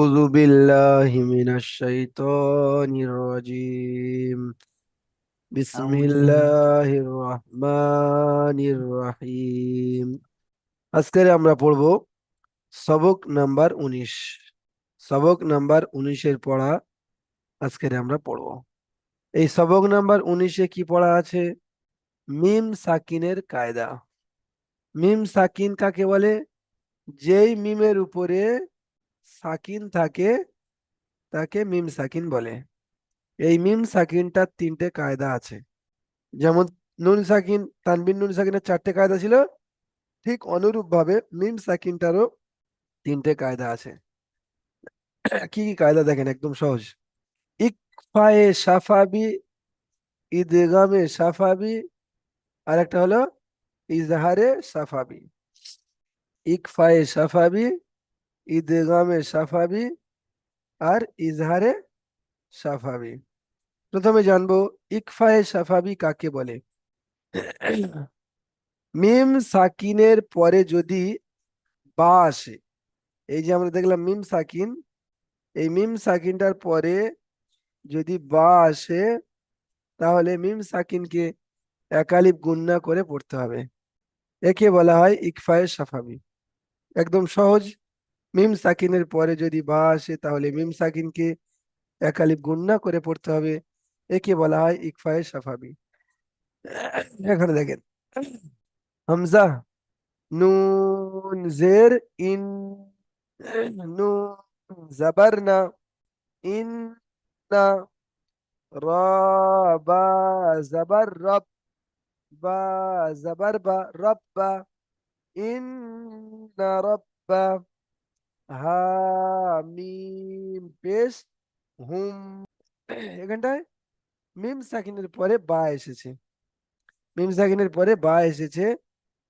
أعوذ بالله من الشيطان الرجيم بسم أعوذ بالله الله الرحمن الرحيم আজকে আমরা পড়ব সবক নাম্বার 19। সবক নাম্বার 19 এর পড়া আজকে আমরা পড়ব। এই সবক নাম্বার 19-এ কি পড়া আছে? মিম সাকিনের কায়দা। মিম সাকিন কাকে বলে? যেই মিমের উপরে সাকিন থাকে তাকে মিম সাকিন বলে। এই মিম সাকিনটার 3টে কায়দা আছে। যেমন নুন সাকিন, তানবিন নুন সাকিনের 4টে কায়দা ছিল, ঠিক অনুরূপ ভাবে মিম সাকিনটারও 3টে কায়দা আছে। কি কি কায়দা দেখেন, একদম সহজ। ইকফায়ে সাফাবি, ইদগামে সাফাবি, আর একটা হলো ইজহারে সাফাবি। ইকফায়ে সাফাবি, ইদগামে সাফাবি, আর ইজহারে সাফাবি। প্রথমে জানবো ইকফায়ে সাফাবি কাকে বলে। মিম সাকিনের পরে যদি বা আসে, এই যে আমরা দেখলাম মিম সাকিন, এই মিম সাকিনটার পরে যদি বা আসে তাহলে মিম সাকিনকে একালিফ গুন্না করে পড়তে হবে। একে বলা হয় ইকফায়ে সাফাবি। একদম সহজ। মিম সাকিনের পরে যদি বা আসে তাহলে মিম সাকিনকে একালিফ গুন্না করে পড়তে হবে। একে বলা হয় ইকফায়ে সাফাবি। এখানে দেখেন, হামজা, নুন জের ইন, নুন জবর না, ইন না, রা বা জবর রব, বা জবর বা, রব্বা, ইন্না রব্বা, হা মিম পেশ হুম। এখানটায় মিম সাকিনের পরে বা এসেছে, মিম সাকিনের পরে বা এসেছে,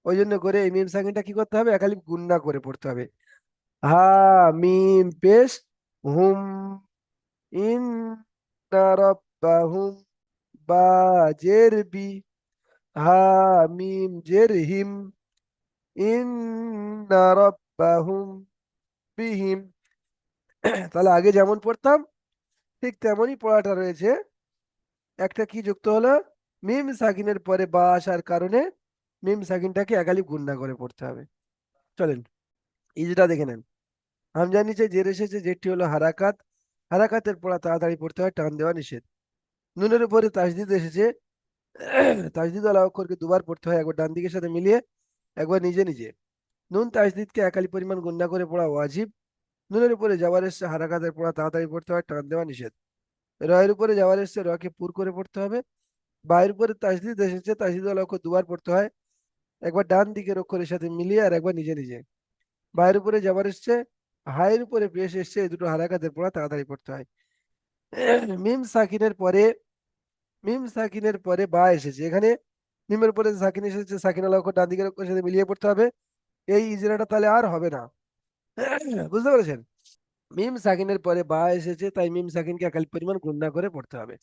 ওই জন্য করে এই মিম সাকিনটা কি করতে হবে? একালিফ গুন্না করে পড়তে হবে। হা মিম পেশ হুম, ইন্না রাব্বাহুম, বা জের বি, হা মিম জের হিম, ইন্না রাব্বাহুম বিহিম। তাহলে আগে যেমন পড়তাম ঠিক তেমনই পড়াটা রয়েছে। একটা কি যুক্ত হলো? মিম সাকিনের পরে বা আসার কারণে মিম সাকিনটাকে একালিফ গুন্না করে পড়তে হবে। চলেন ইজটা দেখে নেন। হামজার নিচে জের এসেছে, জেরটি হলো হারাকাত। হারাকাতের পড়া তাড়াতাড়ি পড়তে হয়, টান দেওয়া নিষেধ। নুনের উপরে তাসদিদ এসেছে, তাসদিদ ওয়ালা অক্ষরকে দুবার পড়তে হয়, একবার ডান দিকের সাথে মিলিয়ে, একবার নিজে নিজে। নুন তাসদিদকে একালি পরিমাণ গুণনা করে পড়া ওয়াজিব। নুনের উপরে যাওয়ার এসছে, হারাকাতের পড়া তাড়াতাড়ি পড়তে হয়, টান দেওয়া নিষেধ। রয়ের উপরে যাওয়ার এসছে, রকে পুর করে পড়তে হবে। বায়ের উপরে তাসদিদ এসেছে, তাসদিদ ওয়ালা অক্ষর দুবার পড়তে হয়, একবার ডান দিকের অক্ষরের সাথে মিলিয়ে আর একবার নিজে নিজে। বায়ের উপরে যাওয়ার এসছে, হায়ের উপরে পেশ এসছে, এই দুটো হারাকাতের পড়া তাড়াতাড়ি পড়তে হয়। মিম সাকিনের পরে, মিম সাকিনের পরে বা এসেছে, এখানে মিমের উপরে সাকিন এসেছে, সাকিন আলা অক্ষর ডান দিকের অক্ষরের সাথে মিলিয়ে পড়তে হবে। এই ইজরাটা তাহলে আর হবে না। বুঝতে পেরেছেন? মিম সাকিনের পরে বা এসেছে, তাই মিম সাকিনকে একাল পরিমাণ গুণনা করে পড়তে হবে।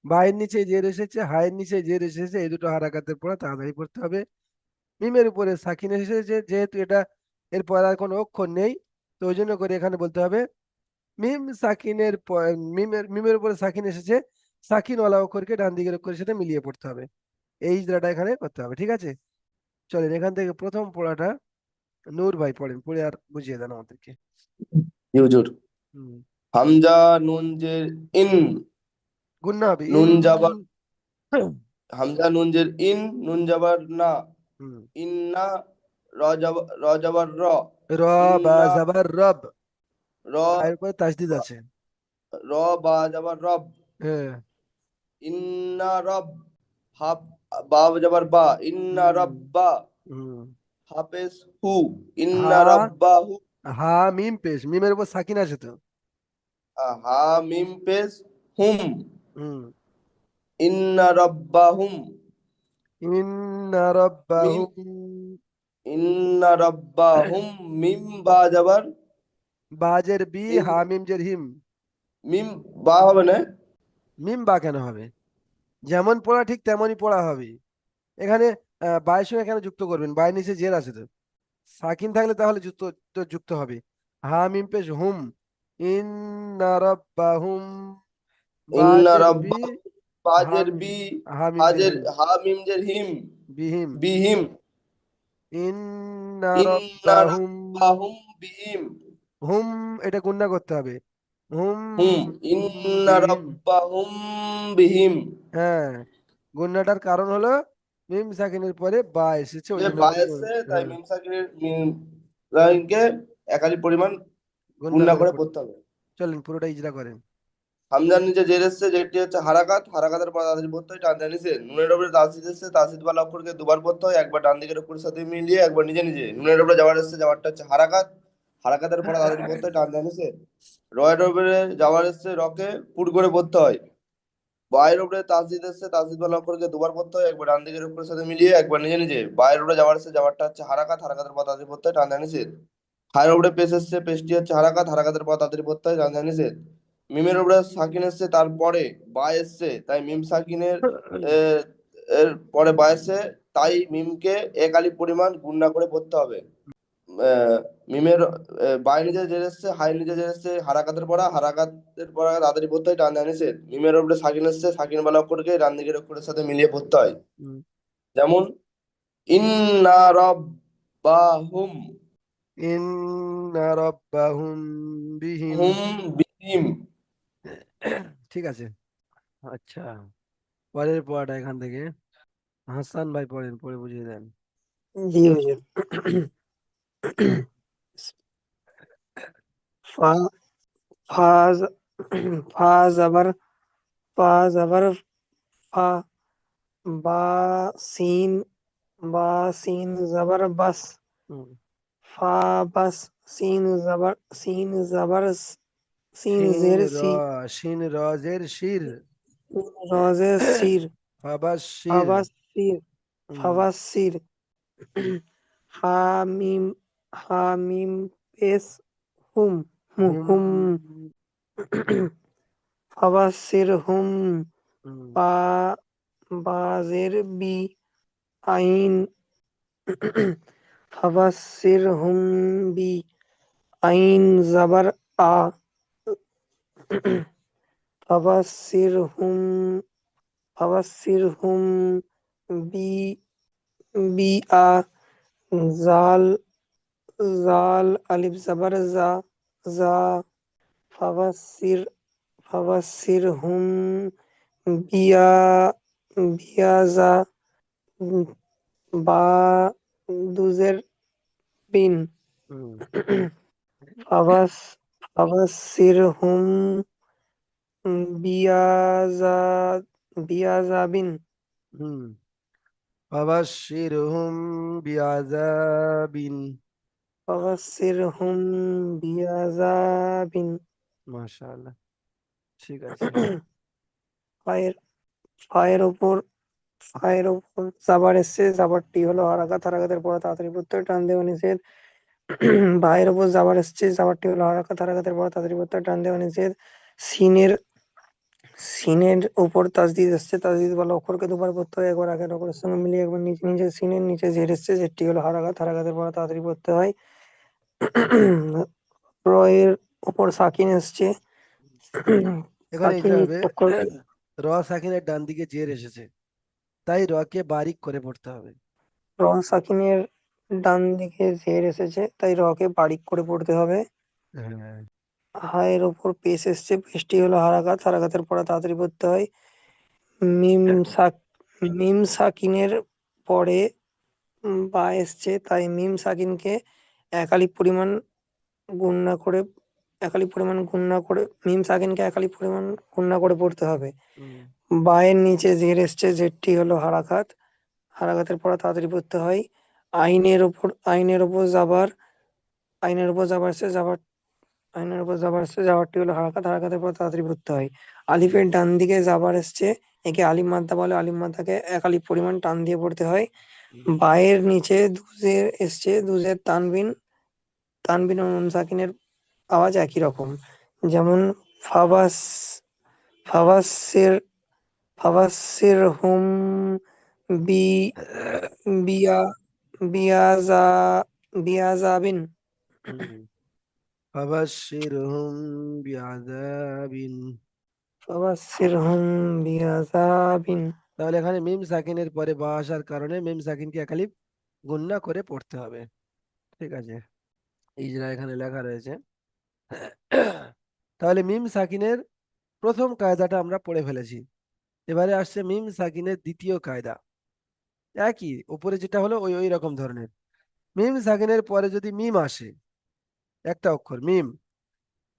বায়ের নিচে জের এসেছে, হায়ের নিচে জের এসেছে, এই দুটো হারাকাতের পড়া তাড়াতাড়ি পড়তে হবে। মিমের উপরে সাকিন এসেছে, যেহেতু এটা এর পরে আর কোনো অক্ষর নেই, তো ওই জন্য করে এখানে বলতে হবে মিম সাকিনের মিমের মিমের উপরে সাকিন এসেছে, সাকিনওয়ালা অক্ষরকে ডান দিকের অক্ষরের সাথে মিলিয়ে পড়তে হবে। এই ইজরাটা এখানে করতে হবে, ঠিক আছে? চলেন এখান থেকে প্রথম পড়াটা নূর ভাই পড়েন, পড়ে আর বুঝিয়ে দেন আমাদেরকে। হুজুর। হুম। হামজা নুন জের ইন, গুন্না হবে ইন। নুন জাবার, হামজা নুন জের ইন, নুন জাবার না, হুম। ইন্না, র জাবার র, র বা ইন্না, জাবার রব, র বায়ের উপরে তাসদিদ বা, আছে। র বা জাবার রব, হ্যাঁ। ইন্না রব, হাব, বা জাবার বা, ইন্না হুম। রব্বা, হুম। হাফেজ হু, ইন্না হা, রব্বা হু, হা মিম পেশ, মিমের উপর সাকিন আছে তো। হা মিম পেশ হুম, হুম। ইন্না রব্বাহুম, ইন্না মিম, রাব্বাহুম, ইন্না রব্বাহুম, মিম বা জাবার বাজের বি, ইন, হা মিম জের হিম। মিম বা হবে না? মিম বা কেন হবে? যেমন পড়া ঠিক তেমনই পড়া হবে। এখানে বায়ের সঙ্গে এখানে যুক্ত করবেন, বায়ের নিচে জের আছে তো, সাকিন থাকলে তাহলে যুক্ত, তো যুক্ত হবে। হা মিম পেশ হুম, ইন্না রাব্বাহুম, ইন্না বাজের বি, রাব্বাহুম, বাজের হামিম, বি, হামিমজের হাজের হিম, হা মিমজের হিম, বিহিম। বিহিম। ইন্না ইন্না রাব্বাহুম, রাব্বাহুম বিহিম, হুম, এটা গুণনা করতে হবে। হুম হুম। ইন্না বিহিম। রাব্বাহুম বিহিম। হ্যাঁ, গুণনাটার কারণ হলো মিম সাকিনের পরে বা এসেছে, ওই যে জন্য বা করে এসছে তাই হ্যাঁ, মিম সাকিনের মিম লাইনকে একালি পরিমাণ গুণনা গুণনা করে করে পড়তে। পড়তে হবে। চলেন পুরোটা ইজরা করেন। হামজার নিচে জের এসছে, যেটি হচ্ছে হারাকাত, হারাকাতের পর তাড়াতাড়ি পড়তে হয় টান টান নিচে। নুনের উপরে তাসদিদ এসছে, তাসদিদ ওয়ালা অক্ষরকে দুবার পড়তে হয়, একবার ডান দিকের অক্ষরের সাথে মিলিয়ে, একবার নিজে নিজে। নুনের উপরে যাওয়ার এসছে, যাওয়ারটা হচ্ছে হারাকাত, হারাকাতের পর তাড়াতাড়ি পড়তে হয় টান টান নিচে। রয়ের উপরে যাওয়ার এসছে, রকে পুট করে পড়তে হয়। বায়ের উপরে তাসদিদ এসছে, তাসদিদ ওয়ালা অক্ষরকে দুবার পড়তে হয়, একবার ডান দিকের অক্ষরের সাথে মিলিয়ে, একবার নিজে নিজে। বায়ের উপরে যাওয়ার এসছে, যাওয়ারটা হচ্ছে হারাকাত, হারাকাতের পর তাড়াতাড়ি পড়তে হয় টান টান নিচে। হায়ের উপরে পেশ এসছে, পেশটি হচ্ছে হারাকাত, হারাকাতের পর তাড়াতাড়ি পড়তে হয় টান টান নিচে। মিমের উপরে সাকিন এসছে, তারপরে বা এসছে, তাই মিম সাকিনের আহ, এর পরে বা এসছে, তাই মিমকে এক আলিফ পরিমাণ গুণনা করে পড়তে হবে। আহ, মিমের বাই নিজে জের এসছে, হাই নিজে জের এসছে, হারাকাতের পড়া, হারাকাতের পড়া তাড়াতাড়ি পড়তে হয় টান টান নিচে। মিমের উপরে সাকিন এসছে, সাকিন বালা অক্ষরকে ডান দিকের অক্ষরের সাথে মিলিয়ে পড়তে হয়। হুম। যেমন ইন্না রাব্বাহুম, ইন্না রাব্বাহুম বিহিম। হুম বিহিম। ঠিক আছে। আচ্ছা, পরের পড়াটা এখান থেকে হাসান ভাই পড়েন, পড়ে বুঝিয়ে দেন। জি হুজুর। ফা ফা জ- ফা জবর ফা জবর ফা, বা সিন বা সিন জবর বাস, হুম। ফা বাস, সিন জবর সিন শিন জের র, সি, শিন রজের শির, রজে সির, ফাবাস শির। ফাবাস সির, হুম। ফাবাস সির, হামিম হামিম পেস হুম, হুম। হুম, ফাবাস সির হুম, হুম। বা বাজের বি, আইন ফাবাসির হুম বি, আইন জবর আ, ফাবাসির হুম ফাবাসির হুম বি, বি আ, জাল জাল আলিফ জবর জা, জা, ফাবাসির ফাবাসির হুম বিয়া, বিয়াজা, বা দুজের বিন, হুম। ফাবাস ফাবাসির হুম বিয়াজা, বিয়াজাবিন, হুম। ফাবাশশিরহুম বিআযাবিন। ফাবাসির হুম বিয়াজাবিন। মাশাআল্লাহ, ঠিক আছে। ফায়ের ফায়ের ওপর ফায়ের ওপর জাবার এসছে, জাবারটি হলো হারাকাত, হারাকাতের পর তাড়াতাড়ি প্রত্যয় টান দেওয়া নিষেধ। ভাইয়ের ওপর জাবার এসছে, জাবারটি হলো হারাকাত, হারাকাতের পর তাড়াতাড়ি প্রত্যয় টান দেওয়া নিষেধ। সিনের সিনের উপর তাসদিদ এসছে, তাসদিদ বলা অক্ষরকে দুবার পড়তে হয়, একবার আগের অক্ষরের সঙ্গে মিলিয়ে, একবার নিচে নিচে। সিনের নিচে জের এসছে, জেরটি হলো হারাকাত, হারাকাতের পর তাড়াতাড়ি পড়তে হয়। রয়ের উপর সাকিন এসছে, এখানে এটা সাকিন হবে অক্ষর, র সাকিনের ডান দিকে জের এসেছে, তাই রকে বারিক করে পড়তে হবে। র সাকিনের ডান দিকে জের এসেছে, তাই রকে বারিক করে পড়তে হবে। হ্যাঁ। হায়ের ওপর পেশ এসছে, পেশটি হলো হারাকাত, হারাকাতের পরে তাড়াতাড়ি পড়তে হয়। মিম সাক মিম সাকিনের পরে বা এসছে, তাই মিম সাকিনকে এক আলিফ পরিমাণ গুণনা করে, মিম সাকিনকে এক আলিফ পরিমাণ গুণনা করে পড়তে হবে। হুম। বায়ের নিচে জের এসছে, জেরটি হলো হারাকাত, হারাকাতের পরে তাড়াতাড়ি পড়তে হয়। আইনের ওপর যাবার, আইনের উপর যাবার এসছে, যাবারটি হলো হারাকাত, হারাকাতের পর তাড়াতাড়ি পড়তে হয়। আলিফের ডান দিকে যাবার এসছে, একে আলিফ মাদ্দা বলে, আলিফ মাদ্দাকে এক আলিফ পরিমাণ টান দিয়ে পড়তে হয়। হুম। বায়ের নিচে দুজের এসছে, দুজের তানবিন, তানবিন ও নুন সাকিনের আওয়াজ একই রকম। যেমন ফাবাস ফাবাসির ফাবাসির হুম বি, বিয়া, বিয়াজা বিয়াজাবিন। হুম। ফাবাশশিরহুম বিআযাবিন। ফাবাশশিরহুম বিআযাবিন। তাহলে এখানে মিম সাকিনের পরে বা আসার কারণে মিম সাকিনকে একালিফ গুণনা করে পড়তে হবে। ঠিক আছে, ইজরা এখানে লেখা রয়েছে। তাহলে মিম সাকিনের প্রথম কায়দাটা আমরা পড়ে ফেলেছি। এবারে আসছে মিম সাকিনের দ্বিতীয় কায়দা। একই উপরে যেটা হলো ওই ওই রকম ধরনের। মিম সাকিনের পরে যদি মিম আসে, একটা অক্ষর মিম,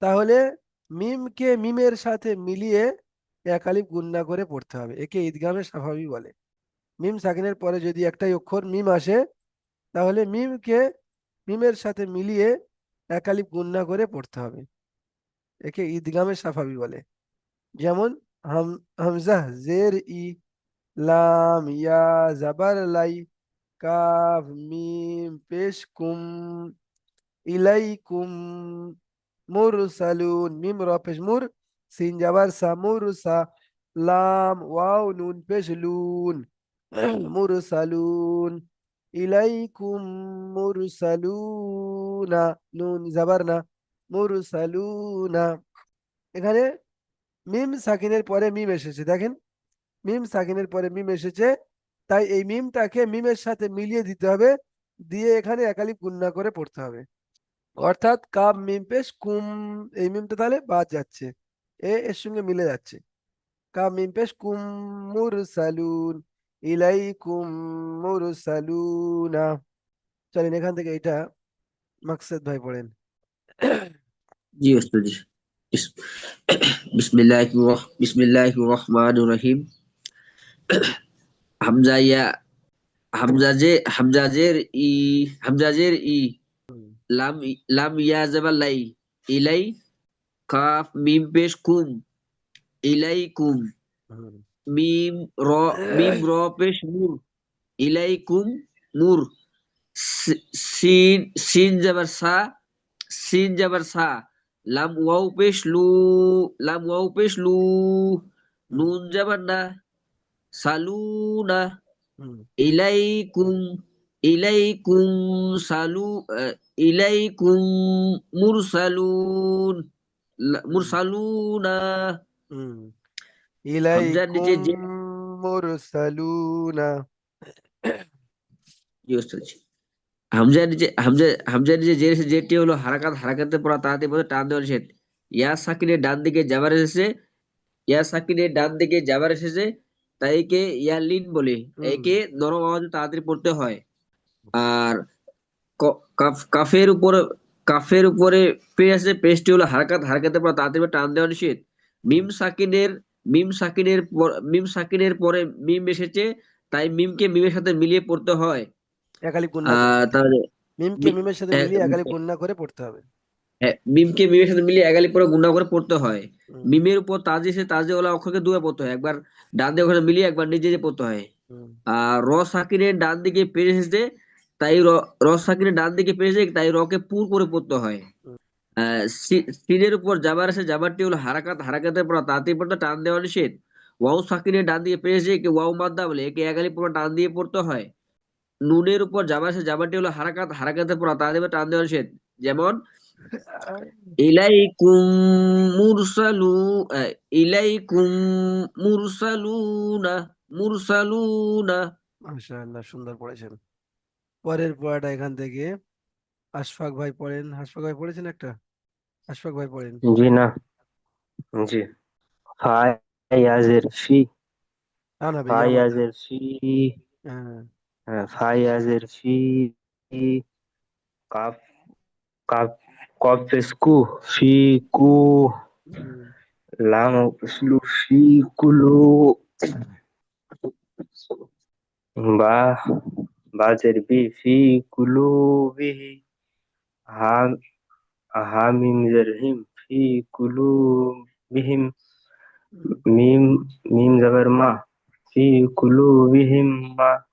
তাহলে মিমকে মিমের সাথে মিলিয়ে একালিফ গুণনা করে পড়তে হবে। একে ঈদগামে স্বাভাবিক বলে। মিম সাকিনের পরে যদি একটাই অক্ষর মিম আসে, তাহলে মিমকে মিমের সাথে মিলিয়ে একালিফ গুণনা করে পড়তে হবে। একে ঈদগামে সাফাবি বলে। যেমন হাম, হামজাহ জের ই, লাম ইয়া জাবার লাই, কাফ মিম পেশ কুম, ইলাইকুম, মুরসালুন মিম র পেশ মুর, সিন জাবার সা মুরসা, লাম ওয়াও নুন পেশ লুন, মুরসালুন, ইলাইকুম মুরসালুনা, নুন জাবার না, মুরসালুনা। এখানে মিম সাকিনের পরে মিম এসেছে, দেখেন মিম সাকিনের পরে মিম এসেছে, তাই এই মিমটাকে মিমের সাথে মিলিয়ে দিতে হবে, দিয়ে এখানে একালিফ গুণনা করে পড়তে হবে। অর্থাৎ কাব মিম পেশ কুম, এই মিমটা তাহলে বাদ যাচ্ছে, এর সঙ্গে মিলে যাচ্ছে। কাব মিম পেশ কুম মুরসালুন, ইলাইকুম মুরসালুনা। চলেন এখান থেকে এটা মাকসুদ ভাই পড়েন। जी उस्ताद जी। बिस- बिस्मिल्लाहिर्रहमानिर्रहीम। হামজা ইয়া হামজাজের ই, হামজাজের ই, হুম, লাম ইয়া জাবাল লাই, ইলাই, কাফ মিম পেশ কুম, ইলাইকুম, হুম, মিম র মিম র পেশ নূর, ইলাইকুম নূর, সিন সিন জাবার সা, সিন জাবার সা, লাম ওয়াও পেশ লু, লাম ওয়াও পেশ লু, হুম, নুন জাবার না, সালুনা, হুম, ইলাইকুম, ইলাইকুম সালু, ইলাইকুম মুরসালুন, হুম, মুরসালুনা। হুম। হামজার নিচে ইলাইকুম যে, মুরসালুনা। জি ওস্তাদ জি। হামজার নিচে যে এসেছে, যেটি হলো হারাকাত, হারাকাতে পড়া তাড়াতাড়ি পড়ে টান দেওয়া নিষেধ। ইয়া সাকিনের ডান দিকে যাবার এসেছে, ইয়া সাকিনের ডান দিকে যাবার এসেছে, তাই একে ইয়া লিন বলে। হুম, একে নরম আওয়াজে তাড়াতাড়ি পড়তে হয়। আর কাফের উপরে, কাফের উপরে পেশ আছে, পেশটি হলো হারাকাত, হারাকাতে পড়া তাড়াতাড়ি টান দেওয়া নিষেধ। হুম। মিম সাকিনের পরে মিম এসেছে, তাই মিমকে মিমের সাথে মিলিয়ে পড়তে হয়। একালিপ গুণনা করে। তাহলে মিমকে মি- মিমের সাথে এ- মিলিয়ে একালিপ গুণনা করে পড়তে হবে। মিমকে মিমের সাথে মিলিয়ে এগালি পরে গুণা করে পড়তে হয়। হুম, মিমের উপর তাজি এসে তাজে ওলা অক্ষরকে দুয়ে পড়তে হয়, একবার ডান দিকে ওখানে মিলিয়ে একবার নিজে যে পড়তে হয়। হুম, আর র সাকিনের ডান দিকে পেশ এসেছে, তাই র সাকিনের ডান দিকে পেশ এসেছে, তাই রকে পুর করে পড়তে হয়। হুম, সিনের উপর জাবার আছে, জাবারটি হলো হারাকাত, হারাকাতের পর তাঁতি পড়তে টান দেওয়া নিষেধ। ওয়াও সাকিনের ডান দিকে পেশ এসে একে ওয়াও মাদ্দা বলে, একে এগালি পর টান দিয়ে পড়তে হয়। নুনের উপর জাবার আছে, জাবারটি হলো হারাকাত, হারাকাতের পর তাঁতি টান দেওয়া নিষেধ। যেমন ইলাইকুম মুরসালু, আহ, ইলাইকুম মুরসালুনা, মুরসালুনা। মাশাআল্লাহ, সুন্দর পড়েছেন। পরের পড়াটা এখান থেকে আশফাক ভাই পড়েন। আশফাক ভাই পড়েছেন একটা, আশফাক ভাই পড়েন। जी ना। जी। फायाजेर না না ভাই, আমার না। फायाजेर फी হ্যাঁ। फायाजेर फी काफ काफ कॉफेस्कू फी कू হুম, लाम स्लू फी कुलू बा बाजेर बी फी कुलू बिही हा हामिम जरहिम फी कुलू बिहिम मीम मीम जबर मा फी कुलू बिहिम मा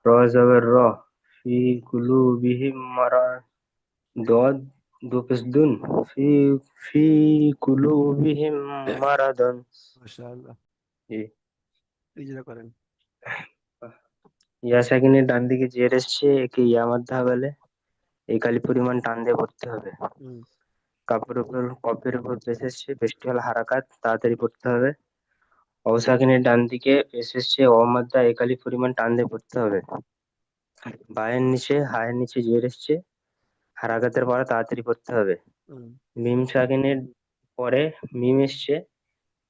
র জবর র ফি কুলুবিহিম মারাদ দদ দুপসদুন ফি ফি কুলুবিহিম মারাদন। মাশাআল্লাহ, জি। ইজরা করেন। ইয়া সাকিনের ডান দিকে জের এসছে, একে ইয়া মাধ্যা বলে। এই কালি পরিমাণ টান দিয়ে পড়তে হবে। হুম। কপের উপর পেশ এসছে, পেশটি হলো হারাকাত, তাড়াতাড়ি পড়তে হবে। অসাকিনের ডান দিকে পেশ এসছে, অমাদ্দা একালি পরিমাণ টান দিয়ে পড়তে হবে। হায়ের নিচে জের এসছে, হারাকাতের পরে তাড়াতাড়ি পড়তে হবে। হুম, মিম সাকিনের পরে মিম এসছে,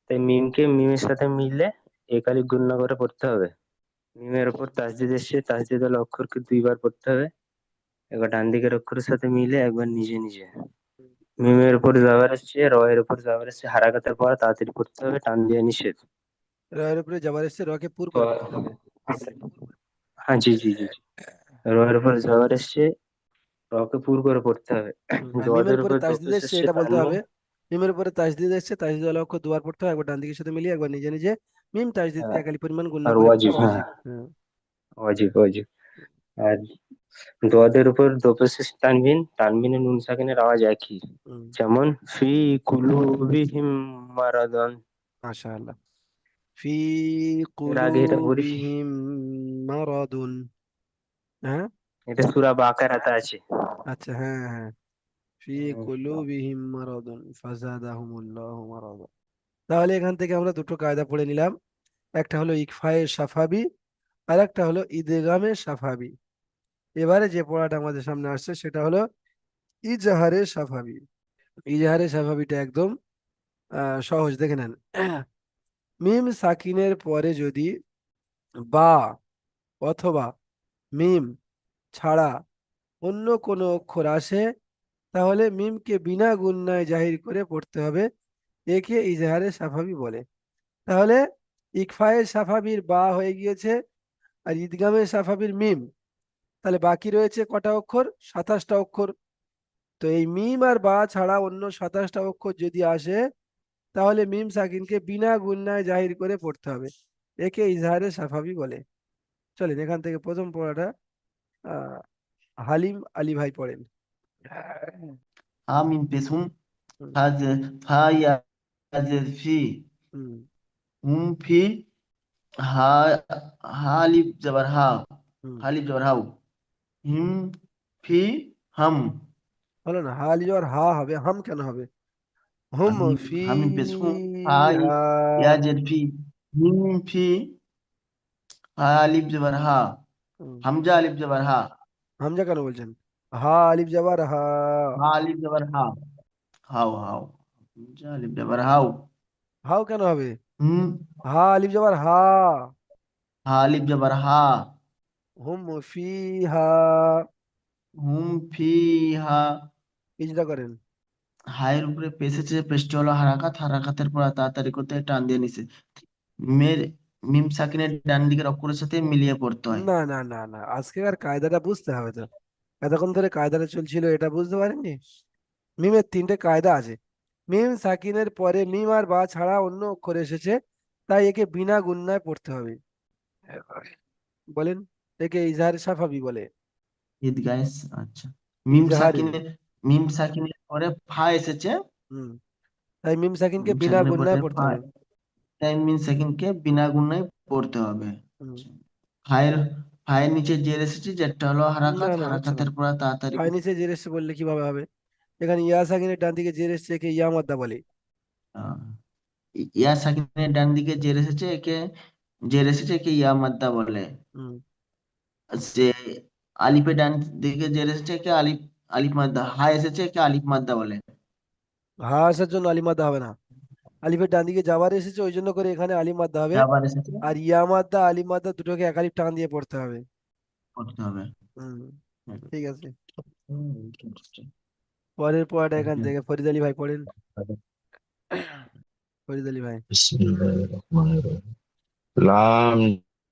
তাই মিমকে মিমের সাথে মিলে একালি গুণনা করে পড়তে হবে। মিমের উপর তাসদিদ এসছে, তাসদিদ হলো অক্ষরকে দুইবার পড়তে হবে, একবার ডান দিকের অক্ষরের সাথে মিলে, একবার নিজে নিজে। মিমের উপর জাবার এসছে, এর উপর জাবার এসছে, হারাকাতের পর তাড়াতাড়ি পড়তে হবে, টান দিয়ে নিষেধ। রয়ের উপরে জবর এসছে, রকে পুর করে পড়তে হবে। হ্যাঁ, জি জি জি জি। এর উপর জাবার এসছে, রকে পুর করে পড়তে হবে। আর মিমের জদের উপরে উপর তাসদিদ দোপেশ এসছে, এসছে, এটা বলতে তানবিন। হবে। মিমের উপরে তাসদিদ এসছে, তাসদিদ ওয়ালা অক্ষর দুবার পড়তে হয়, একবার ডান দিকের সাথে মিলিয়ে, একবার নিজে নিজে। মিম তাসদিদকে একালি পরিমাণ গুণনা আর করে পড়া ওয়াজিব, হ্যাঁ, ওয়াজিব। হ্যাঁ। ওয়াজিব ওয়াজিব। আর দোয়াদের উপর দোপেশ এসছে, তানবিন, তানবিনের নুন সাকিনের আওয়াজ একই। হুম, যেমন ফি কুলুবিহিম মারাদান। মাশাআল্লাহ। ফি এর আগে এটা পড়ি, কুলুবিহিম মারাদুন। হ্যাঁ, এটা সূরা বাকারাতে আছে। আচ্ছা, হ্যাঁ হ্যাঁ। ফি হুম, কুলুবিহিম মারাদুন ফাজাদাহুমুল্লাহু মারাদা। তাহলে এখান থেকে আমরা দুটো কায়দা পড়ে নিলাম। একটা হলো ইকফায়ে সাফাবি, আর একটা হলো ইদগামে সাফাবি। এবারে যে পড়াটা আমাদের সামনে আসছে সেটা হলো ইজাহারে সাফাবি। ইজাহারে সাফাবিটা একদম সহজ, দেখে নেন। মিম সাকিনের পরে যদি বা অথবা মিম ছাড়া অন্য কোনো অক্ষর আসে, তাহলে মিমকে বিনা গুণনায় জাহির করে পড়তে হবে। একে ইজাহারে সাফাবি বলে। তাহলে ইকফায়ে সাফাবির বা হয়ে গিয়েছে, আর ইদগামে সাফাবির মিম। তাহলে বাকি রয়েছে কটা অক্ষর? 27টা অক্ষর। তো এই মিম আর বা ছাড়া অন্য 27টা অক্ষর যদি আসে, তাহলে মিম সাকিনকে বিনা গুণনায় জাহির করে পড়তে হবে। একে ইজহারে সাফাবি বলে। চলেন এখান থেকে প্রথম পড়াটা আহ হালিম আলী ভাই পড়েন। হামিম পেছুম হুম, হাজ ফায়াজের ফি হুম, হুম ফি হা হালিব জবর হা হুম। হালিব জবর হাউ হিম ফি হাম হলো না, হা আলী আর হা হবে, হাম কেন হবে? হুম হামিম ফি হামিম পেছুম হাই হা। ইয়াজের ফি হিম ফি হালিব জবর হা হুম, হামজা আলিফ জবর হা হামজা কেন বলছেন? হা আলিফ জাবার হা। হা আলিফ জবর হা হাউ হাউ হামজা আলিফ জবর হাউ হাও কেন হবে? হুম হা আলিফ জাবার হা। হা আলিফ জবর হা হুম ফি হা। হুম ফি হা ইজরা করেন। হায়ের উপরে পেশেছে, পেশটি হলো হারাকাত, হারাকাতের পর তাড়াতাড়ি করতে টান দিয়ে নিছে। মের মিম সাকিনের ডান দিকের অক্ষরের সাথে মিলিয়ে পড়তে হয়। না না না না, আজকের কায়দাটা বুঝতে হবে তো। এতক্ষণ ধরে কায়দাটা চলছিল, এটা বুঝতে পারেননি? মিমের 3টে কায়দা আছে। মিম সাকিনের পরে মিম আর বা ছাড়া অন্য অক্ষর এসেছে, তাই একে বিনা গুণনায় পড়তে হবে। বলেন, একে ইজহার সাফাবি বলে। ঈদগাহ, আচ্ছা। মিম ইজহারে। সাকিনের মিম সাকিনের পরে ফা এসেছে, হুম, তাই মিম সাকিনকে মিম বিনা সাকিনের পরে গুণনায় পড়তে ফা, হবে। তাই মিম সাকিনকে বিনা গুণায় পড়তে হবে। হুম, ফায়ের ফায়ের নিচে জের এসেছে, যেটা হলো না হারাকাত, না, হচ্ছে না। হারাকাতের পর তাড়াতাড়ি ফাই নিচে জের এসছে বললে কিভাবে হবে? এখানে ইয়া সাকিনের ডান দিকে জের এসছে, একে ইয়া মাদ্দা বলে। আহ, ইয়া সাকিনের ডান দিকে জের এসেছে একে ইয়া মাদ্দা বলে। হুম। যে আলিফের ডান দিকে জের এসেছে একে আলিফ আলিফ মাদ্দা, হা এসেছে একে আলিফ মাদ্দা বলে। হা আসার জন্য আলিফ মাদ্দা হবে না। আলিফের ডান দিকে যাবার এসেছে, ওই জন্য করে এখানে আলিফ মাদ্দা হবে। আবার এসেছে আর ইয়া মাদ্দা আলিফ মাদ্দা দুটোকে এক আলিফ টান দিয়ে পড়তে হবে। পড়তে হবে। হুম, ঠিক আছে। হুম, পরের পড়াটা এখান থেকে ফরিদ আলী ভাই পড়েন। ফরিদ আলী ভাই। बिस्मिल्लाहिर्रहमानिर्रहीम। लाम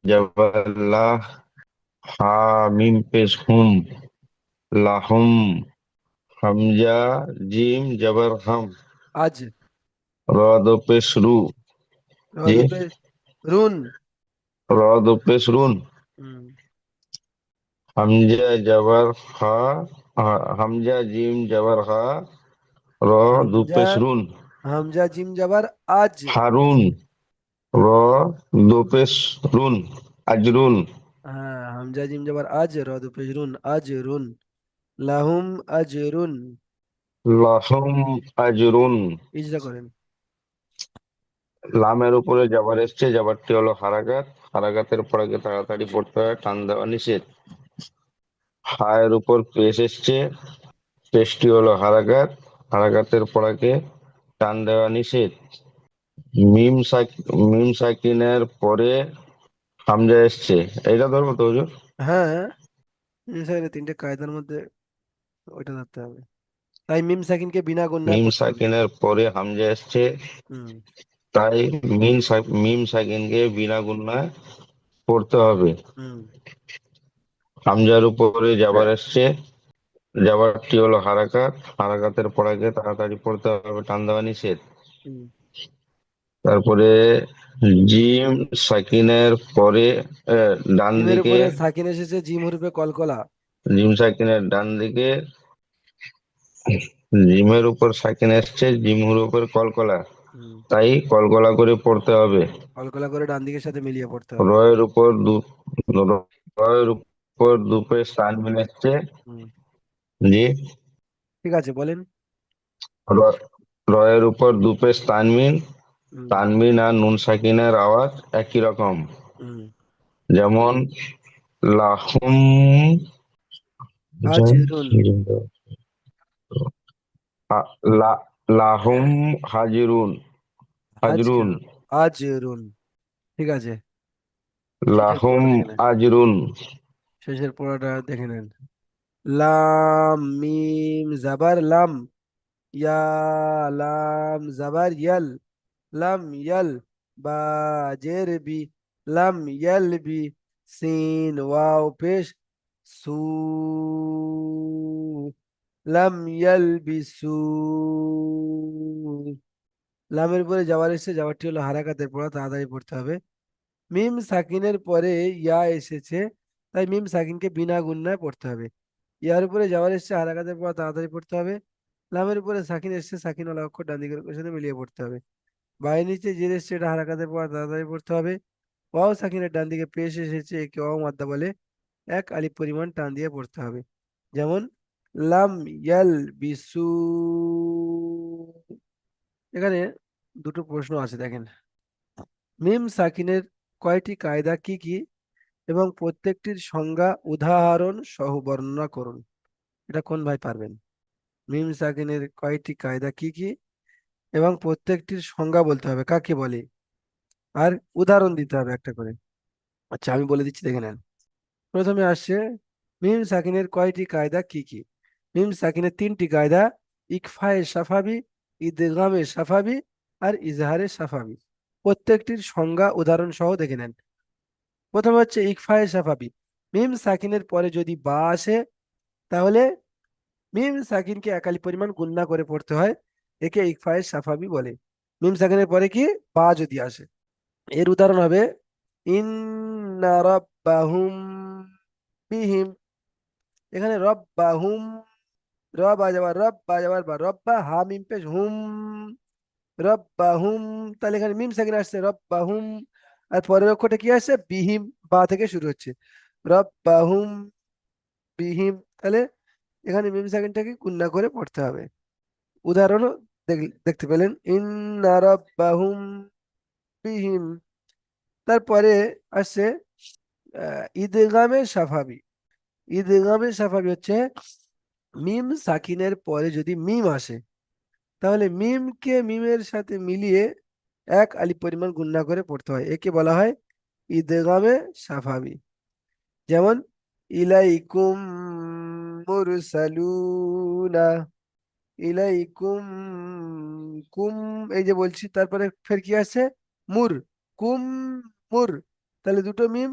जबर ला, हा मीम पेश हुम, लाहुम, हमजा जीम जबर हम, আজ रा दो पेश रू, जी, রদপে রুন। रा दो पेश रून, হুম, हमजा जबर हा, हमजा जीम जबर हा, रा दो হামজা पेश रून, হামজা জিম জাবার আজ। हारून, रा दो पेश रून, अजरून, হ্যাঁ, হামজা জিম জাবার আজ, রদপে রুন, আজ রুন। লাহুম আজরুন। লাহুম আজরুন। ইজরা করেন। লামের উপরে জাবার এসছে, জাবারটি হলো হারাকাত, হারাকাতের পরে তাড়াতাড়ি পড়তে হয়, টান দেওয়া নিষেধ। হায়ের উপর পেশ এসছে, পেশটি হলো হারাকাত, হারাকাতের পরাকে টান দেওয়া নিষেধ। মিম সাক মিম সাকিনের পরে হামজা এসছে, এটা ধরবো তো হুজুর? হ্যাঁ, তিনটে কায়দার মধ্যে ওইটা ধরতে হবে। তাই মিম সাকিনকে বিনা গুণনায় মিম পড়তে হবে। সাকিনের পরে হামজা এসছে, হুম তাই মিম সাকিনকে বিনা গুণনায় পড়তে হবে। হুম হামজার উপরে জাবার এসছে, জাবারটি হলো হারাকাত, হারাকাতের পরাকে তাড়াতাড়ি পড়তে হবে, টান দেওয়া নিষেধ। হুম তারপরে জিম সাকিনের পরে ডান জিমের দিকে, উপরে সাকিন এসেছে, জিম হরফে কলকলা। জিম সাকিনের ডান দিকে, জিমের উপর সাকিন এসছে, জিমুর উপর কলকলা, হুম তাই কলকলা করে পড়তে হবে। কলকলা করে ডান দিকের সাথে মিলিয়ে পড়তে হবে। রয়ের উপর রয়ের উপর দুপে তানবিন এসছে। হুম জি। ঠিক আছে, বলেন। রয়ের উপর দুপে তানবিন, হুম তানবিন আর নুন সাকিনের আওয়াজ একই রকম। হুম যেমন লাহুম, হাজিরুন। লাহুম হাজিরুন, হাজরুন, হাজিরুন। হাজিরুন। ঠিক আছে, শেষের লাহুম পড়াটা দেখে নেন। আজরুন। শেষের পড়াটা দেখে নেন। লাম মিম জাবার লাম, ইয়া লাম জাবার ইয়াল, লাম ইয়াল, বা জের বি, লাম ইয়াল বি, সিন ওয়াও পেশ, সু, লাম ইয়াল বি সু। লামের পরে যাওয়ার এসে, যাওয়ারটি হলো হারাকাতের পড়া, তাড়াতাড়ি পড়তে হবে। মিম সাকিনের পরে ইয়া এসেছে, তাই মিম সাকিনকে বিনা গুণনায় পড়তে হবে। ইয়ার উপরে যাওয়ার এসছে, হারাকাতের পর তাড়াতাড়ি পড়তে হবে। লামের উপরে সাকিন এসছে, সাকিন ওয়ালা অক্ষর ডান দিকের অক্ষরের সাথে মিলিয়ে পড়তে হবে। বায়ের নিচে জের এসছে, এটা হারাকাতের পর তাড়াতাড়ি পড়তে হবে। ওয়াও সাকিনের ডান দিকে পেশ এসেছে, একে ওয়াও মাদ্দা বলে, এক আলিফ পরিমাণ টান দিয়ে পড়তে হবে। যেমন লাম ইয়াল বিসু। এখানে দুটো প্রশ্ন আছে, দেখেন। মিম সাকিনের কয়টি কায়দা কি কি, এবং প্রত্যেকটির সংজ্ঞা উদাহরণ সহ বর্ণনা করুন। এটা কোন ভাই পারবেন? মিম সাকিনের কয়টি কায়দা কি কি, এবং প্রত্যেকটির সংজ্ঞা বলতে হবে কাকে বলে, আর উদাহরণ দিতে হবে একটা করে। আচ্ছা, আমি বলে দিচ্ছি, দেখে নেন। প্রথমে আসছে মিম সাকিনের কয়টি কায়দা কি কি। মিম সাকিনের তিনটি কায়দা: ইকফায়ে সাফাবি, ইদগামে সাফাবি, আর ইজহারে সাফাবি। প্রত্যেকটির সংজ্ঞা উদাহরণ সহ দেখে নেন। প্রথমে হচ্ছে ইকফায়ে সাফাবি। মিম সাকিনের পরে যদি বা আসে, তাহলে মিম সাকিনকে একালি পরিমাণ গুণনা করে পড়তে হয়, একে ইকফায়ে সাফাবি বলে। মিম সাকিনের পরে কি বা যদি আসে, এর উদাহরণ হবে ইন্না রাব্বাহুম বিহিম। এখানে রব্বাহুম, র বাজাবার রব বাজাবার বা, রব্বা হা মিম পেশ হুম, রব্বাহুম। তাহলে এখানে মিম সাকিন আসছে রব্বাহুম, আর পরের অক্ষরটা কি আসছে বিহিম, বা থেকে শুরু হচ্ছে রব্বাহুম বিহিম। তাহলে এখানে মিম সাকিনটাকে গুণনা করে পড়তে হবে। উদাহরণও দেখতে পেলেন, ইন্না রাব্বাহুম বিহিম। তারপরে আসছে ইদগামে সাফাবি। ইদগামে সাফাবি হচ্ছে মিম সাকিনের পরে যদি মিম আসে, তাহলে মিমকে মিমের সাথে মিলিয়ে এক আলিফ পরিমাণ গুণনা করে পড়তে হয়, একে বলা হয় ইদগামে সাফাবি। যেমন ইলাইকুম মুরসালুনা, ইলাইকুম, কুম, এই যে বলছি, তারপরে ফের কি আসছে মুর, কুম মুর। তাহলে দুটো মিম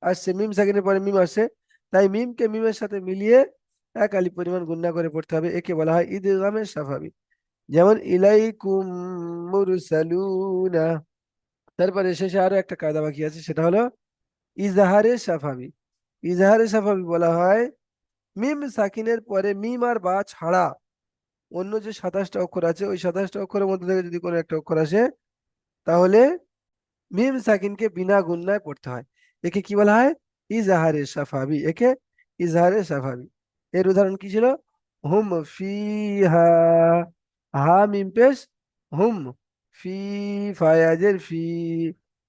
আসছে, মিম সাকিনের পরে মিম আসছে, তাই মিমকে মিমের সাথে মিলিয়ে এক আলিফ পরিমাণ গুণনা করে পড়তে হবে, একে বলা হয় ইদগামে সাফাবি। যেমন ইলাইকুম মুরসালুনা। তারপরে শেষে আরো একটা কায়দা বাকি আছে, সেটা হলো ইজাহারে সাফাবি। ইজাহারে সাফাবি বলা হয় মিম সাকিনের পরে মিম আর বা ছাড়া অন্য যে 27টা অক্ষর আছে, ওই 27টা অক্ষরের মধ্যে থেকে যদি কোনো একটা অক্ষর আসে, তাহলে মিম সাকিনকে বিনা গুণনায় পড়তে হয়, একে কি বলা হয় ইজাহারে সাফাবি, একে ইজাহারে সাফাবি। এর উদাহরণ কি ছিল? হুম ফিহা, হা মিম পেশ হুম, ফি ফায়াজের ফি,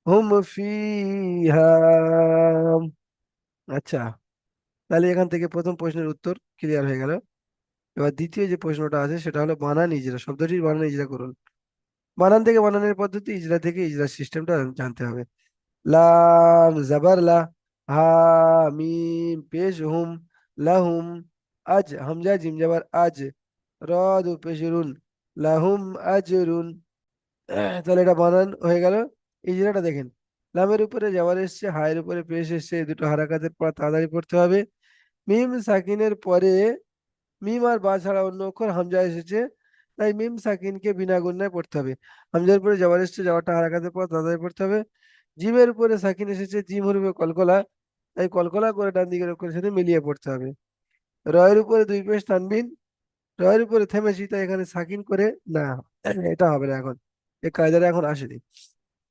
হুম ফিহা। আচ্ছা, তাহলে এখান থেকে প্রথম প্রশ্নের উত্তর ক্লিয়ার হয়ে গেল। এবার দ্বিতীয় যে প্রশ্নটা আছে সেটা হলো বানান ইজরা, শব্দটির বানান ইজরা করুন। বানান থেকে বানানের পদ্ধতি, ইজরা থেকে ইজরার সিস্টেমটা জানতে হবে। লাম জাবার লা, হা মিম পেশ হুম, লাহুম, আজ হামজা জিম জাবার আজ, র দু পেশ রুন, লাহুম আজরুন। তাহলে এটা বানান হয়ে গেল। ইজরাটা দেখেন, লামের উপরে জাবার এসছে, হায়ের উপরে পেশ এসছে, এই দুটো হারাকাতের পর তাড়াতাড়ি পড়তে হবে। মিম সাকিনের পরে মিম আর বা ছাড়া অন্য অক্ষর হামজা এসেছে, তাই মিম সাকিনকে বিনা গুণনায় পড়তে হবে। হামজার উপরে জাবার এসেছে, জাবারটা হারাকাতের পর তাড়াতাড়ি পড়তে হবে। জিমের উপরে সাকিন এসেছে, জিম হরফে কলকলা, তাই কলকলা করে ডান দিকের অক্ষরের সাথে মিলিয়ে পড়তে হবে। রয়ের উপরে দুই পেশ তানবিন, রয়ের উপরে থেমেছি, তাই এখানে সাকিন করে না, এটা হবে না এখন, এই কায়দাটা এখন আসেনি।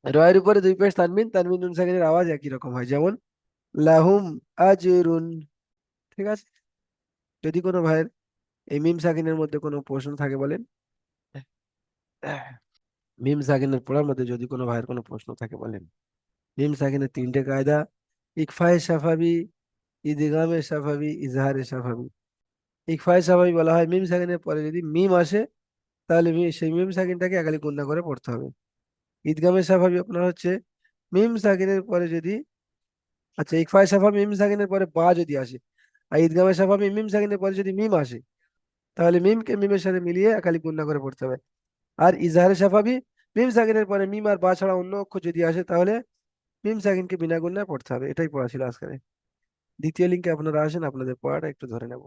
রয়ের উপরে দুই পেশ তানবিন, তানবিন নুন সাকিনের আওয়াজ একই রকম হয়, যেমন লাহুম আজরুন। ঠিক আছে, যদি কোনো ভাইয়ের এই মিম সাকিনের মধ্যে কোনো প্রশ্ন থাকে বলেন। মিম সাকিনের পড়ার মধ্যে যদি কোনো ভাইয়ের কোনো প্রশ্ন থাকে বলেন। মিম সাকিনের তিনটে কায়দা: ইকফায়ে সাফাবি, ইদগামে সাফাবি, ইজহারে সাফাবি। ইকফায়ে সাফাবি বলা হয় মিম সাকিনের পরে যদি মিম আসে, তাহলে সেই মিম সাকিনটাকে একালি গুণনা করে পড়তে হবে। ঈদগামে সাফাবি আপনার হচ্ছে মিম সাকিনের পরে যদি, আচ্ছা, ইকফায়ে সাফাবি মিম সাকিনের পরে বা যদি আসে, আর ঈদগামে সাফাবি মিম সাকিনের পরে যদি মিম আসে, তাহলে মিমকে মিমের সাথে মিলিয়ে একালি গুণনা করে পড়তে হবে। আর ইজহারে সাফাবি মিম সাকিনের পরে মিম আর বা ছাড়া অন্য অক্ষর যদি আসে, তাহলে মিম সাকিনকে বিনা গুণনায় পড়তে হবে। এটাই পড়া ছিল আজকে। দ্বিতীয় লিঙ্কে আপনারা আসেন, আপনাদের পড়াটা একটু ধরে নেব।